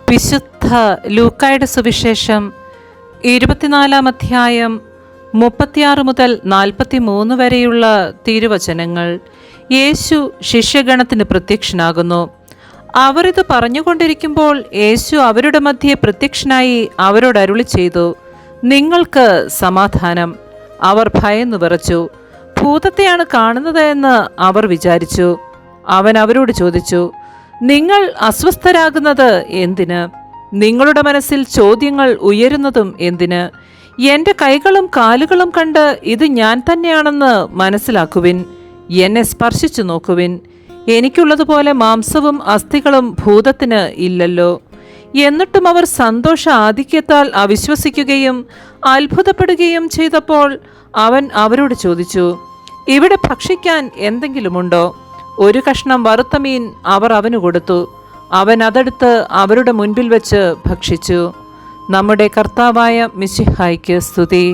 വിശുദ്ധ ലൂക്കായുടെ സുവിശേഷം 24 അധ്യായം 36 മുതൽ 43 വരെയുള്ള തിരുവചനങ്ങൾ. യേശു ശിഷ്യഗണത്തിന് പ്രത്യക്ഷനാകുന്നു. അവർ ഇത് പറഞ്ഞുകൊണ്ടിരിക്കുമ്പോൾ യേശു അവരുടെ മധ്യേ പ്രത്യക്ഷനായി അവരോട് അരുളി ചെയ്തു, നിങ്ങൾക്ക് സമാധാനം. അവർ ഭയന്നു വിറച്ചു. ഭൂതത്തെയാണ് കാണുന്നത് എന്ന് അവർ വിചാരിച്ചു. അവൻ അവരോട് ചോദിച്ചു, നിങ്ങൾ അസ്വസ്ഥരാകുന്നത് എന്തിന്? നിങ്ങളുടെ മനസ്സിൽ ചോദ്യങ്ങൾ ഉയരുന്നതും എന്തിന്? എൻ്റെ കൈകളും കാലുകളും കണ്ട് ഇത് ഞാൻ തന്നെയാണെന്ന് മനസ്സിലാക്കുവിൻ. എന്നെ സ്പർശിച്ചു നോക്കുവിൻ. എനിക്കുള്ളതുപോലെ മാംസവും അസ്ഥികളും ഭൂതത്തിന് ഇല്ലല്ലോ. എന്നിട്ടും അവർ സന്തോഷ ആധിക്യത്താൽ അവിശ്വസിക്കുകയും അത്ഭുതപ്പെടുകയും ചെയ്തപ്പോൾ അവൻ അവരോട് ചോദിച്ചു, ഇവിടെ ഭക്ഷിക്കാൻ എന്തെങ്കിലുമുണ്ടോ? ഒരു കഷ്ണം വറുത്ത മീൻ അവർ അവന് കൊടുത്തു. അവൻ അതെടുത്ത് അവരുടെ മുൻപിൽ വെച്ച് ഭക്ഷിച്ചു. നമ്മുടെ കർത്താവായ മിശിഹായ്ക്ക് സ്തുതി.